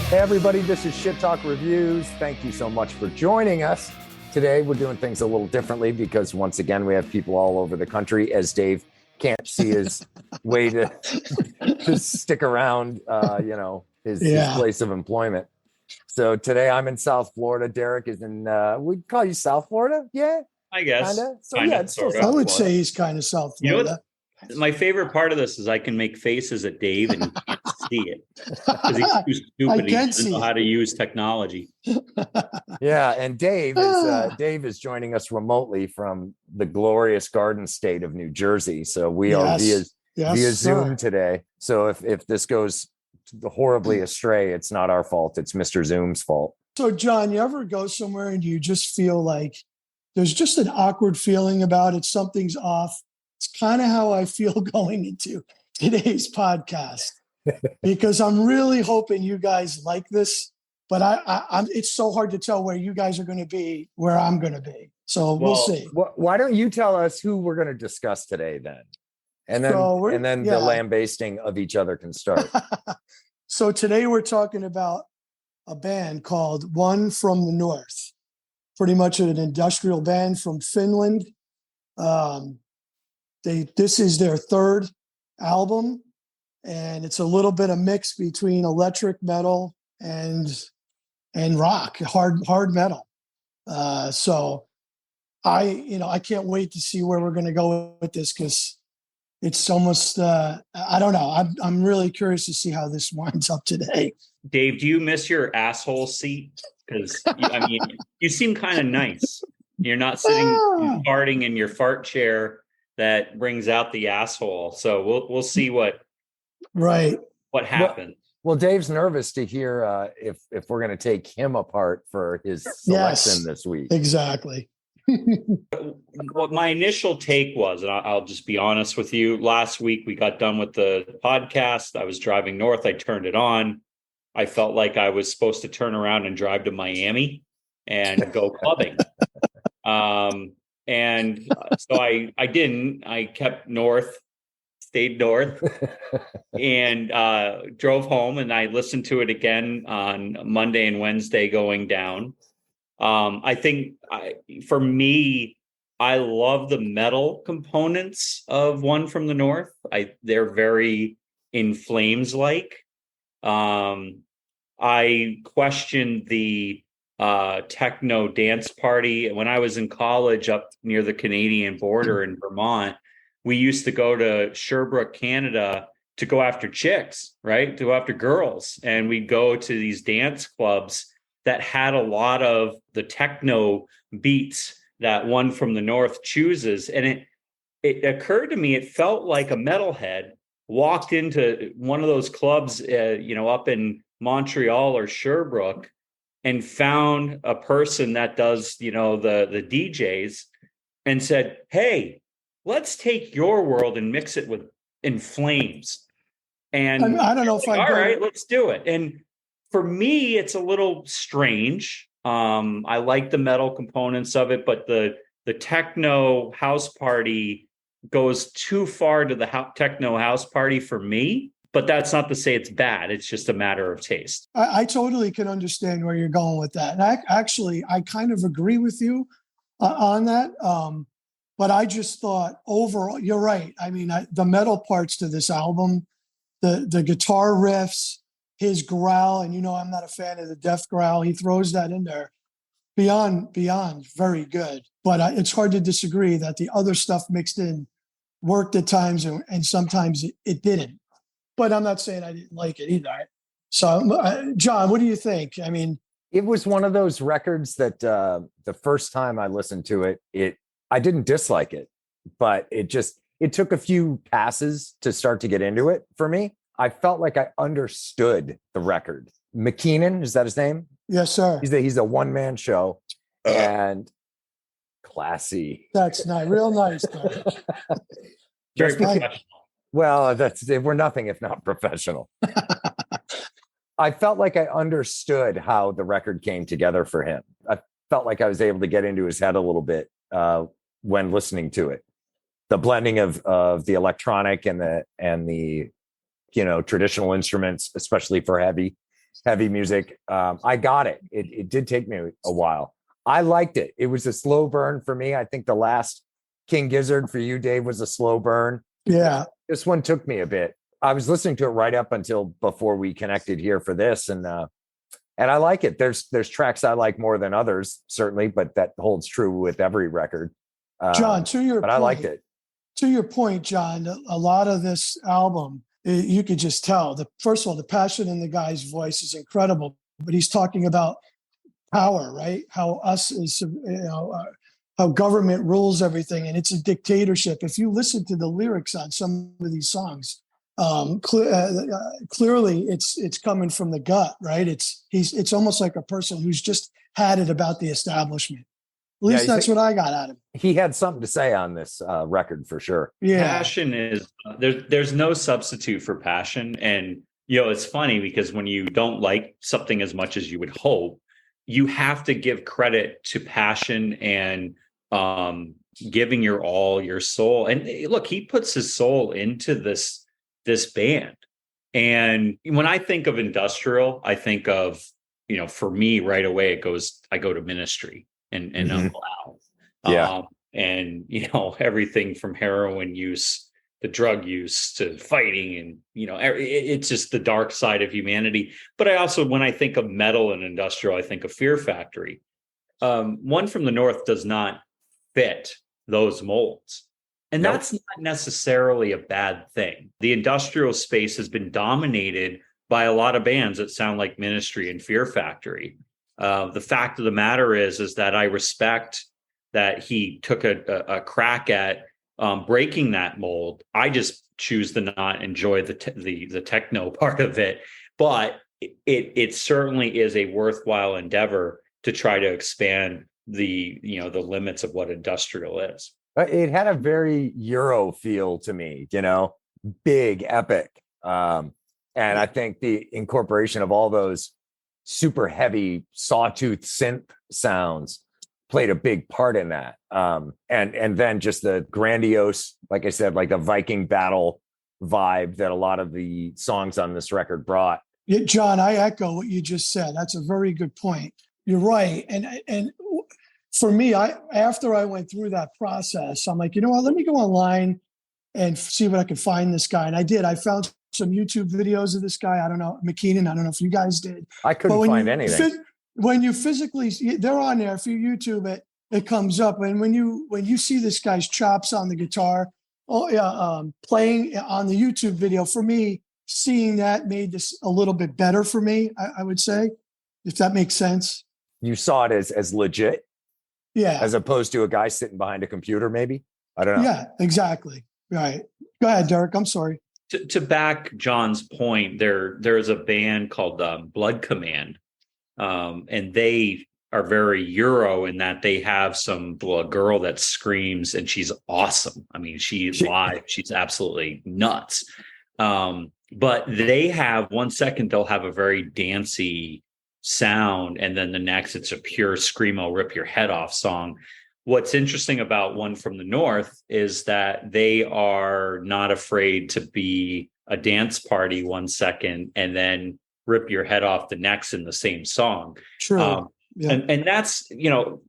Hey everybody, this is Shit Talk Reviews. Thank you so much for joining us. Today we're doing things a little differently because once again we have people all over the country, as Dave can't see his way to stick around his place of employment. So today I'm in South Florida. Derek is in we'd call you South Florida? Yeah. I guess. Kinda. So yeah, it's still South I would Florida. say he's kind of South Florida. You know what? My favorite part of this is I can make faces at Dave and he can't see it because he's too stupid. He doesn't know how to use technology. Yeah, and Dave is joining us remotely from the glorious Garden State of New Jersey. So we are via Zoom today. So if this goes horribly astray, it's not our fault. It's Mr. Zoom's fault. So John, you ever go somewhere and you just feel like there's just an awkward feeling about it? Something's off. It's kind of how I feel going into today's podcast because I'm really hoping you guys like this, but it's so hard to tell where you guys are going to be, where I'm going to be. So we'll see. Why don't you tell us who we're going to discuss today then? And then the lambasting of each other can start. So today we're talking about a band called OneFromTheNorth, pretty much an industrial band from Finland. This is their third album, and it's a little bit of mix between electric metal and rock, hard metal. So I can't wait to see where we're going to go with this because it's almost I don't know. I'm really curious to see how this winds up today. Dave, do you miss your asshole seat? Because I mean, you seem kind of nice. You're not sitting farting in your fart chair that brings out the asshole. So we'll see what happens. Well, Dave's nervous to hear if we're going to take him apart for his selection this week. Exactly. What my initial take was, and I'll just be honest with you, last week we got done with the podcast. I was driving north. I turned it on. I felt like I was supposed to turn around and drive to Miami and go clubbing. And so I didn't. I kept north, stayed north, and drove home. And I listened to it again on Monday and Wednesday going down. I think for me, I love the metal components of OneFromTheNorth. They're very In Flames-like. I questioned the techno dance party. When I was in college up near the Canadian border in Vermont, we used to go to Sherbrooke, Canada to go after chicks, right? To go after girls. And we'd go to these dance clubs that had a lot of the techno beats that OneFromTheNorth chooses. And it occurred to me, it felt like a metalhead walked into one of those clubs, up in Montreal or Sherbrooke, and found a person that does, the DJs and said, hey, let's take your world and mix it with In Flames. And I don't know if all right, let's do it. And for me, it's a little strange. I like the metal components of it, but the techno house party goes too far to the techno house party for me. But that's not to say it's bad. It's just a matter of taste. I totally can understand where you're going with that. And I kind of agree with you on that. But I just thought overall, you're right. I mean, the metal parts to this album, the guitar riffs, his growl, and I'm not a fan of the death growl. He throws that in there. Beyond very good. But it's hard to disagree that the other stuff mixed in worked at times and sometimes it didn't. But I'm not saying I didn't like it either. So, John, what do you think? I mean, it was one of those records that the first time I listened to it, I didn't dislike it, but it took a few passes to start to get into it for me. I felt like I understood the record. McKeenan, is that his name? Yes, sir. He's a one-man show and classy. That's nice, real nice. Very professional. Well, we're nothing if not professional. I felt like I understood how the record came together for him. I felt like I was able to get into his head a little bit when listening to it. The blending of the electronic and the traditional instruments, especially for heavy, heavy music. I got it. It did take me a while. I liked it. It was a slow burn for me. I think the last King Gizzard for you, Dave, was a slow burn. Yeah. This one took me a bit. I was listening to it right up until before we connected here for this, and I like it. There's tracks I like more than others, certainly, but that holds true with every record. John, to your but point, I liked it. To your point, John, a lot of this album, you could just tell. First of all, the passion in the guy's voice is incredible, but he's talking about power, right? How us is, how government rules everything, and it's a dictatorship. If you listen to the lyrics on some of these songs, clearly it's coming from the gut, right? It's almost like a person who's just had it about the establishment. At least that's what I got out of it. He had something to say on this record for sure. Yeah. Passion is there's no substitute for passion. And it's funny because when you don't like something as much as you would hope, you have to give credit to passion and giving your all, your soul. And look, he puts his soul into this band. And when I think of industrial, I think of, for me right away, I go to Ministry and Uncle Al. Yeah. And, everything from heroin use, the drug use to fighting and, it's just the dark side of humanity. But I also, when I think of metal and industrial, I think of Fear Factory. One from the North does not fit those molds. And that's not necessarily a bad thing. The industrial space has been dominated by a lot of bands that sound like Ministry and Fear Factory. The fact of the matter is that I respect that he took a crack at breaking that mold. I just choose to not enjoy the techno part of it, but it certainly is a worthwhile endeavor to try to expand the limits of what industrial is. It had a very Euro feel to me, big, epic. And I think the incorporation of all those super heavy sawtooth synth sounds played a big part in that. And then just the grandiose, like I said, like the Viking battle vibe that a lot of the songs on this record brought. Yeah, John, I echo what you just said. That's a very good point. You're right. And for me, after I went through that process, I'm like, what, let me go online and see what I could find this guy. And I did. I found some YouTube videos of this guy. I don't know, McKeenan. I don't know if you guys did. I couldn't find anything. When you physically, they're on there. If you YouTube it, it comes up. And when you see this guy's chops on the guitar, playing on the YouTube video, for me, seeing that made this a little bit better for me. I would say, if that makes sense. You saw it as legit, yeah, as opposed to a guy sitting behind a computer. Maybe, I don't know. Yeah, exactly. Right. Go ahead, Derek. I'm sorry. To back John's point, there's a band called Blood Command. And they are very Euro in that they have a girl that screams and she's awesome. I mean, she's live. She's absolutely nuts. But they have 1 second, they'll have a very dancey sound. And then the next, it's a pure screamo, rip your head off song. What's interesting about One from the North is that they are not afraid to be a dance party 1 second and then rip your head off the next in the same song. True. Yeah. And that's,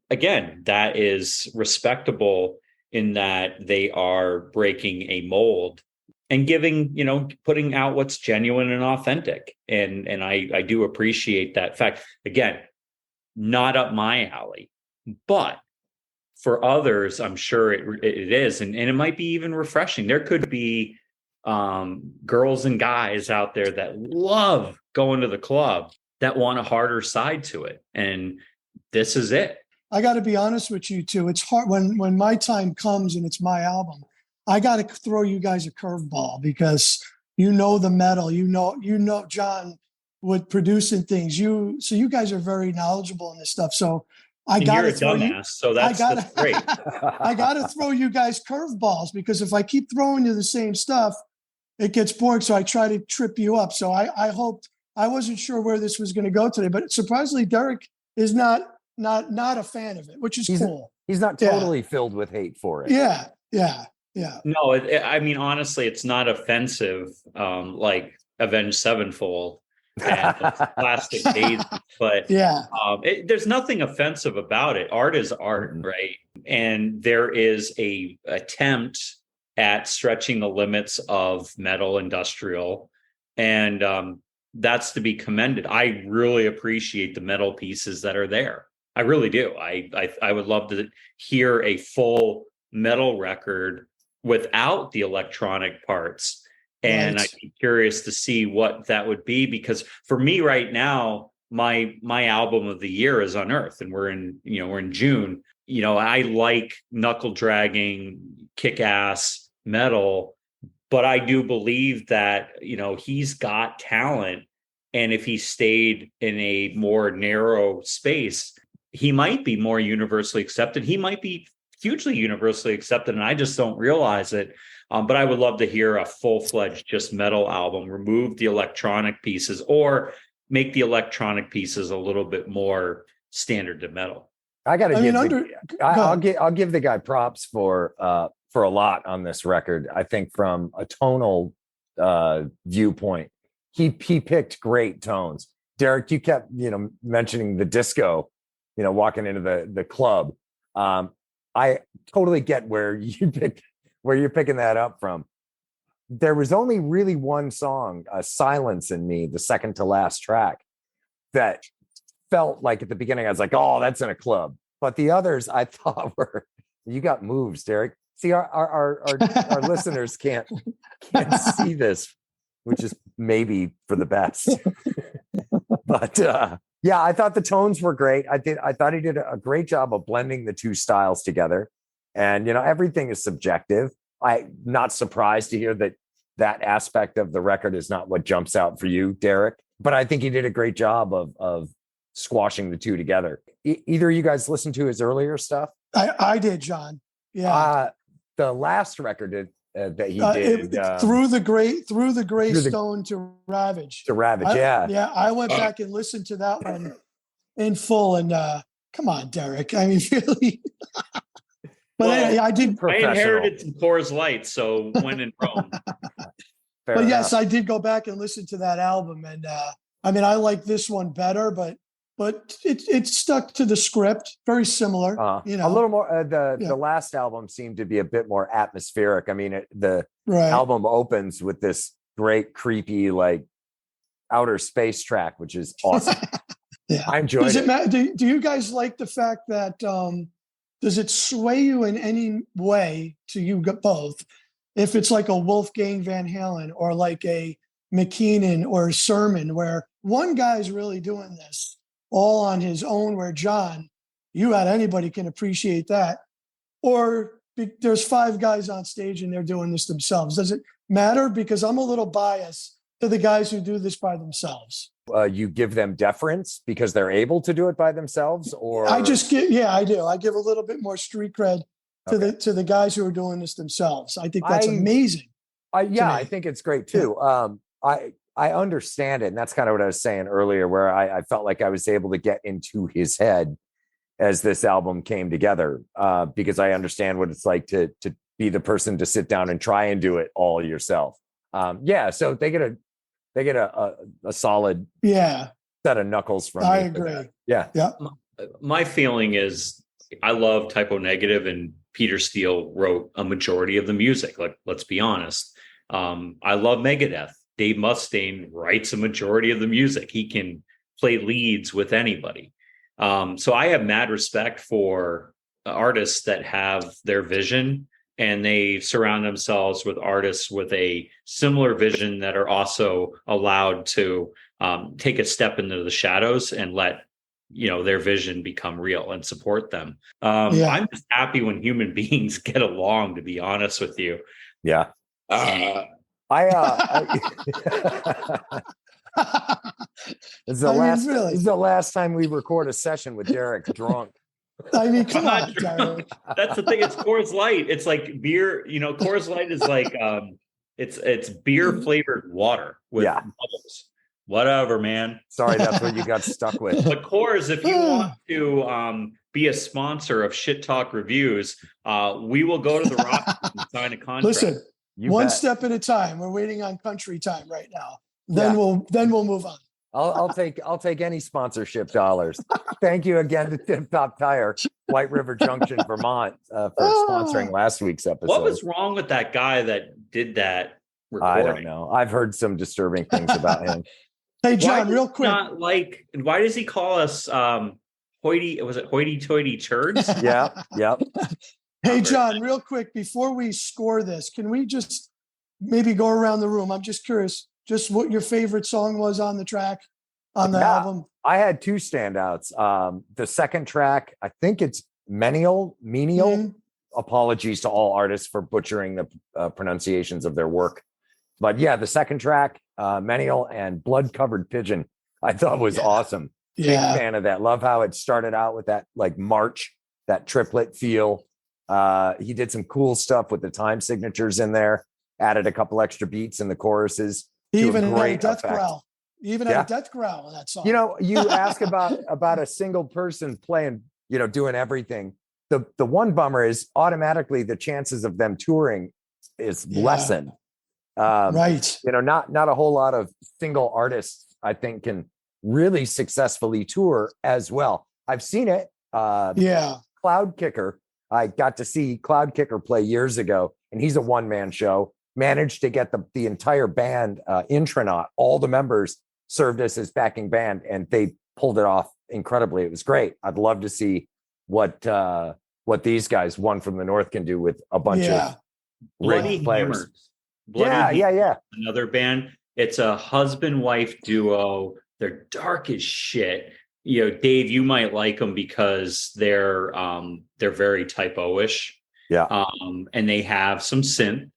again, that is respectable in that they are breaking a mold and giving, putting out what's genuine and authentic. And I do appreciate that fact. Again, not up my alley, but for others, I'm sure it is. And it might be even refreshing. There could be girls and guys out there that love going to the club that want a harder side to it. And this is it. I got to be honest with you too. It's hard when my time comes and it's my album, I got to throw you guys a curveball because the metal, John with producing things. So you guys are very knowledgeable in this stuff. So I got to throw you. So that's great. I got to throw you guys curveballs because if I keep throwing you the same stuff, it gets boring. So I try to trip you up. So I wasn't sure where this was going to go today, but surprisingly, Derek is not a fan of it, which is cool. He's not totally filled with hate for it. Yeah. No, I mean, honestly, it's not offensive like Avenged Sevenfold. and plastic daisies. But Yeah. there's nothing offensive about it. Art is art, right? And there is a attempt at stretching the limits of metal industrial, and that's to be commended. I really appreciate the metal pieces that are there. I really do. I would love to hear a full metal record without the electronic parts. And Right. I'd be curious to see what that would be, because for me right now, my album of the year is Unearthed, and we're in June. I like knuckle dragging, kick ass metal, but I do believe that, he's got talent. And if he stayed in a more narrow space, he might be more universally accepted. He might be hugely universally accepted, and I just don't realize it. But I would love to hear a full-fledged just metal album, remove the electronic pieces, or make the electronic pieces a little bit more standard to metal. I'll give the guy props for a lot on this record. I think from a tonal viewpoint, he picked great tones. Derek, you kept mentioning the disco, walking into the club. I totally get where you're picking that up from. There was only really one song, Silence in Me, the second to last track, that felt like at the beginning I was like, oh, that's in a club. But the others I thought were, you got moves, Derek. See, our listeners can't see this, which is maybe for the best. But yeah, I thought the tones were great. I thought he did a great job of blending the two styles together. And everything is subjective. I'm not surprised to hear that aspect of the record is not what jumps out for you, Derek. But I think he did a great job of squashing the two together. Either of you guys listened to his earlier stuff? I did, John. Yeah. The last record that he did, through the gray stone to Ravage. Yeah. I went back and listened to that one in full, and come on, Derek. I mean, really. But anyway, I did. I inherited some Coors Light, so when in Rome. But yes, I did go back and listen to that album, and I like this one better, but it stuck to the script, very similar. A little more. The last album seemed to be a bit more atmospheric. I mean, the album opens with this great, creepy, like outer space track, which is awesome. Yeah, I enjoyed it. Do you guys like the fact that? Does it sway you in any way to you both? If it's like a Wolfgang Van Halen or like a McKeenan or a Sermon, where one guy's really doing this all on his own, where John, anybody can appreciate that. Or there's five guys on stage and they're doing this themselves. Does it matter? Because I'm a little biased to the guys who do this by themselves. You give them deference because they're able to do it by themselves, or I do. I give a little bit more street cred to the guys who are doing this themselves. I think that's amazing. I think it's great too. Yeah. I understand it, and that's kind of what I was saying earlier, where I felt like I was able to get into his head as this album came together, because I understand what it's like to be the person to sit down and try and do it all yourself. So they get a solid set of knuckles from me. I agree. Yeah. My feeling is I love Typo Negative, and Peter Steele wrote a majority of the music. Like, let's be honest. I love Megadeth. Dave Mustaine writes a majority of the music. He can play leads with anybody. So I have mad respect for artists that have their vision, and they surround themselves with artists with a similar vision that are also allowed to take a step into the shadows and let their vision become real and support them. I'm just happy when human beings get along, to be honest with you. Yeah. This is the last time we record a session with Derek drunk. I mean, come on, Derek. That's the thing. It's Coors Light. It's like beer. Coors Light is like it's beer flavored water with bubbles. Whatever, man. Sorry, that's what you got stuck with. But Coors, if you want to be a sponsor of Shit Talk Reviews, we will go to the Rock and sign a contract. Listen, one step at a time. We're waiting on country time right now. Then we'll move on. I'll take any sponsorship dollars. Thank you again to Tip Top Tire, White River Junction, Vermont, for sponsoring last week's episode. What was wrong with that guy that did that recording? I don't know. I've heard some disturbing things about him. Hey, John, real quick. Not like, why does he call us hoity-toity turds? Yeah. Yep. Hey, John, real quick, before we score this, can we just maybe go around the room? I'm just curious, just what your favorite song was on the track, on the album. I had two standouts. The second track, I think it's Menial. Mhm. Apologies to all artists for butchering the pronunciations of their work. But yeah, the second track, Menial and Blood Covered Pigeon, I thought was awesome. Yeah. Big fan of that. Love how it started out with that like march, that triplet feel. He did some cool stuff with the time signatures in there, added a couple extra beats in the choruses. He even had a great death effect. growl. He even had a death growl in that song. You know, you ask about a single person playing, doing everything. The one bummer is automatically the chances of them touring is lessened. Right. Not a whole lot of single artists, I think, can really successfully tour as well. I've seen it. Cloud Kicker. I got to see Cloud Kicker play years ago, and he's a one-man show. Managed to get the entire band, Intronaut, all the members served as his backing band, and they pulled it off incredibly. It was great. I'd love to see what these guys, One from the North, can do with a bunch of Bloody players. Hammers. Bloody Yeah. Another band. It's a husband-wife duo. They're dark as shit. Dave, you might like them because they're very typo-ish. Yeah. And they have some synth,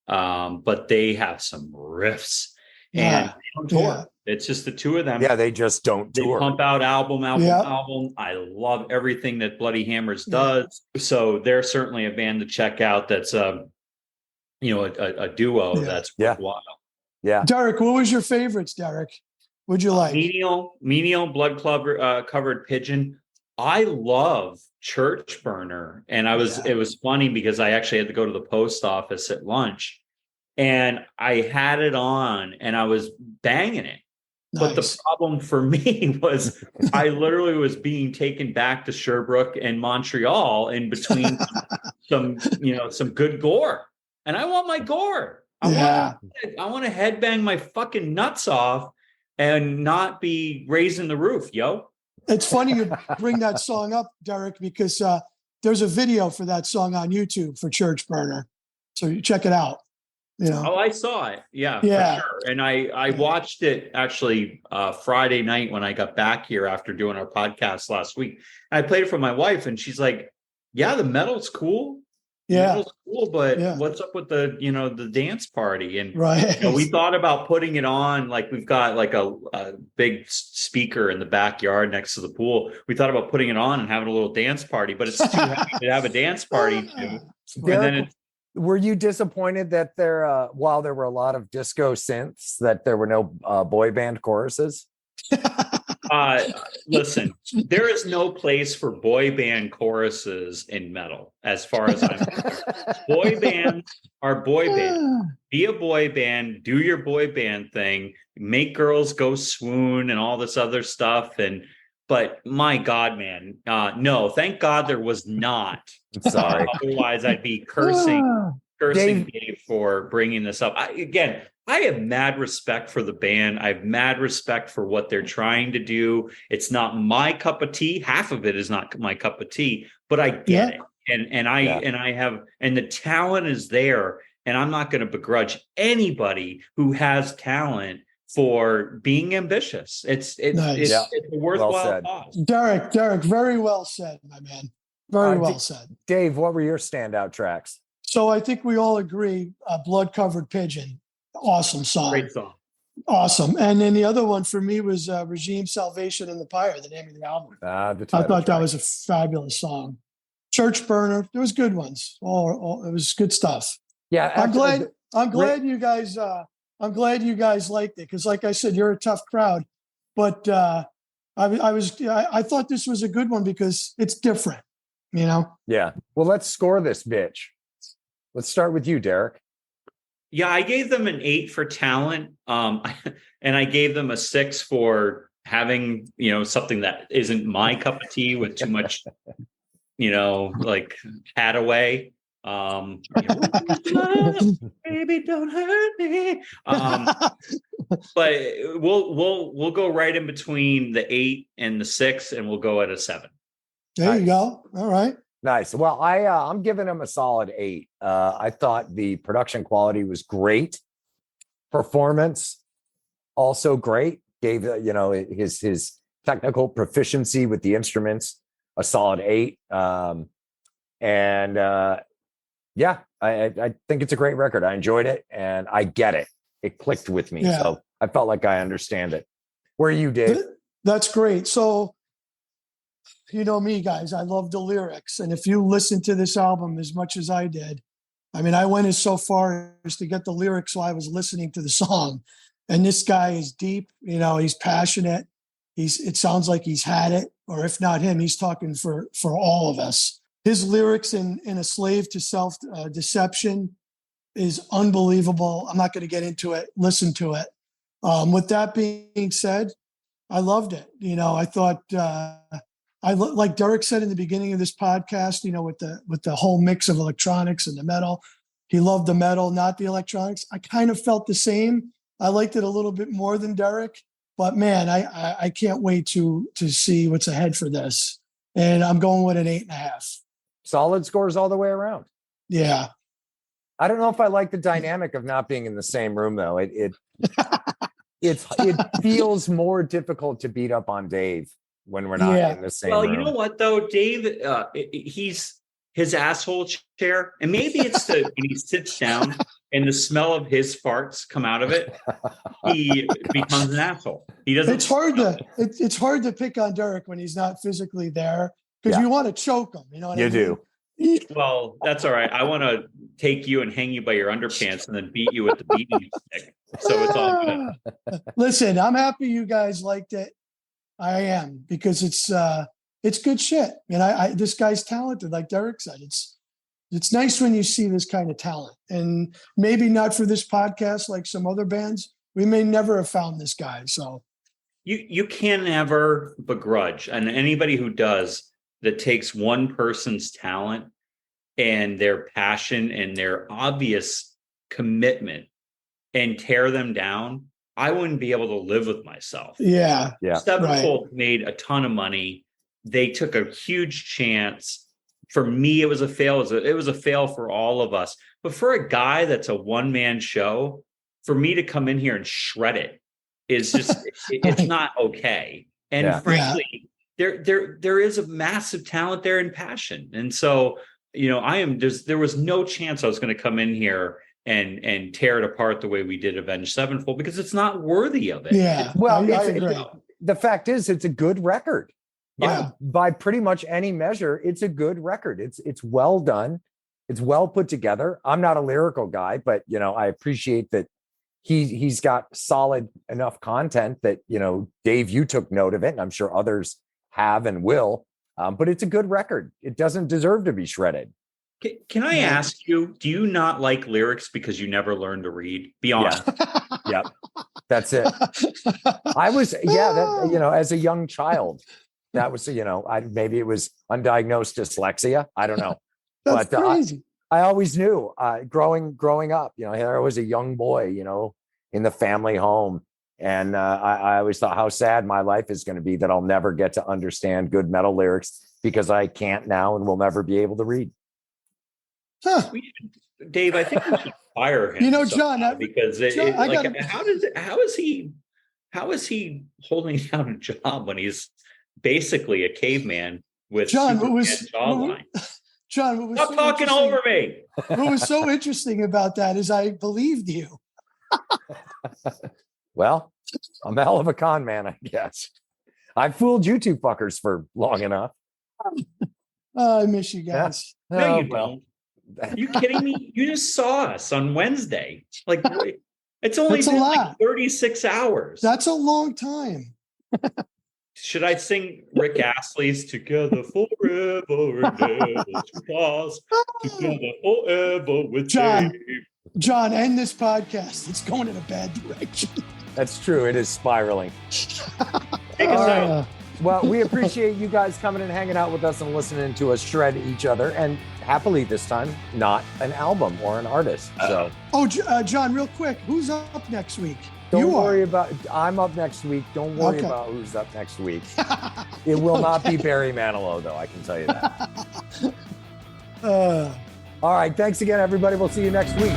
but they have some riffs. And they don't tour. It's just the two of them. Yeah, they just don't tour. They pump out album. I love everything that Bloody Hammers does. So they're certainly a band to check out. That's a duo that's worthwhile. Yeah. Derek, what was your favorites, Derek? What'd you like? Menial, Blood Club, Covered Pigeon. I love Church Burner. And it was funny because I actually had to go to the post office at lunch and I had it on and I was banging it. Nice. But the problem for me was I literally was being taken back to Sherbrooke and Montreal in between some good gore. And I want my gore. I want to headbang my fucking nuts off and not be raising the roof, yo. It's funny you bring that song up, Derek, because there's a video for that song on YouTube for Church Burner. So you check it out. Oh, I saw it. Yeah. For sure. And I watched it actually Friday night when I got back here after doing our podcast last week. I played it for my wife and she's like, yeah, the metal's cool. Metal's cool, but what's up with the dance party? And we thought about putting it on, like we've got like a big speaker in the backyard next to the pool. We thought about putting it on and having a little dance party, but it's too heavy to have a dance party too. Derek, were you disappointed that while there were a lot of disco synths, that there were no boy band choruses? Listen, there is no place for boy band choruses in metal, as far as I'm concerned. Boy bands are boy bands. Be a boy band, do your boy band thing, make girls go swoon and all this other stuff. But my God, man, no, thank God there was not. Sorry. Otherwise, I'd be cursing Dave for bringing this up. I have mad respect for the band. I have mad respect for what they're trying to do. It's not my cup of tea. Half of it is not my cup of tea, but I get it. And the talent is there. And I'm not going to begrudge anybody who has talent for being ambitious. It's a worthwhile cause. Derek, very well said, my man. Very well said. Dave, what were your standout tracks? So I think we all agree, Blood Covered Pigeon. Awesome song. Great song. Awesome. And then the other one for me was Regime Salvation and the Pyre, the name of the album. I thought that was a fabulous song. Church Burner, there was good ones. It was good stuff. Yeah. I'm glad you guys liked it. Cause like I said, you're a tough crowd, but I thought this was a good one because it's different, Yeah. Well, let's score this bitch. Let's start with you, Derek. Yeah, I gave them an 8 for talent, and I gave them a 6 for having something that isn't my cup of tea with too much like hat away. Baby, don't hurt me. But we'll go right in between the 8 and the 6, and we'll go at a 7. There you go. All right. Nice. Well, I'm giving him a solid 8. I thought the production quality was great. Performance also great. Gave his technical proficiency with the instruments a solid 8. I think it's a great record. I enjoyed it and I get it. It clicked with me. Yeah. So I felt like I understand it. Where are you, Dave? That's great. So, you know me, guys, I love the lyrics. And if you listen to this album as much as I did, I mean, I went as so far as to get the lyrics while I was listening to the song. And this guy is deep, he's passionate. It sounds like he's had it, or if not him, he's talking for all of us. His lyrics in A Slave to Self Deception is unbelievable. I'm not going to get into it. Listen to it. With that being said, I loved it. I thought, like Derek said in the beginning of this podcast, with the whole mix of electronics and the metal, he loved the metal, not the electronics. I kind of felt the same. I liked it a little bit more than Derek, but man, I can't wait to see what's ahead for this. And I'm going with an 8.5. Solid scores all the way around. Yeah. I don't know if I like the dynamic of not being in the same room though. It feels more difficult to beat up on Dave when we're not in the same room. Well, you know what though, Dave, he's his asshole chair, and maybe it's when he sits down and the smell of his farts come out of it, he becomes an asshole. He doesn't. It's hard to pick on Derek when he's not physically there because you want to choke him. You know what I mean? do. Well, that's all right. I want to take you and hang you by your underpants and then beat you with the beating stick. So it's all good. Listen, I'm happy you guys liked it. I am, because it's good shit. And this guy's talented, like Derek said. It's nice when you see this kind of talent, and maybe not for this podcast, like some other bands. We may never have found this guy. So you can never begrudge, and anybody who does, that takes one person's talent and their passion and their obvious commitment and tear them down, I wouldn't be able to live with myself. Yeah. Sevenfold made a ton of money. They took a huge chance. For me, it was a fail. It was a fail for all of us. But for a guy that's a one-man show, for me to come in here and shred it is just, it's not okay. And frankly, there is a massive talent there and passion. And so, there was no chance I was going to come in here and tear it apart the way we did Avenged Sevenfold, because it's not worthy of it. Yeah. Well, I agree. The fact is, it's a good record. Yeah. By pretty much any measure, it's a good record. It's well done. It's well put together. I'm not a lyrical guy, but I appreciate that he's got solid enough content that, Dave, you took note of it, and I'm sure others have and will. But it's a good record. It doesn't deserve to be shredded. Can I ask you, do you not like lyrics because you never learned to read? Be honest. Yeah. That's it. I was, as a young child, that was, maybe it was undiagnosed dyslexia. I don't know. That's crazy. I always knew growing up, I was a young boy, in the family home. And I always thought how sad my life is going to be that I'll never get to understand good metal lyrics because I can't now and will never be able to read. Huh. Dave, I think we should fire him. John, because how is he holding down a job when he's basically a caveman with jawline? John, stop talking over me. What was so interesting about that is I believed you. Well, I'm a hell of a con man, I guess. I've fooled you two fuckers for long enough. Oh, I miss you guys. No, you don't. Are you kidding me? You just saw us on Wednesday. Like, it's only been like 36 hours. That's a long time. Should I sing Rick Astley's "Together Forever and Ever to Pass"? Together forever with John. Dave. John, end this podcast. It's going in a bad direction. That's true. It is spiraling. Take us out. Well, we appreciate you guys coming and hanging out with us and listening to us shred each other. And happily this time, not an album or an artist. So, John, real quick, who's up next week? don't worry about. I'm up next week. Don't worry Okay. about who's up next week. It will not be Barry Manilow, though. I can tell you that. All right. Thanks again, everybody. We'll see you next week.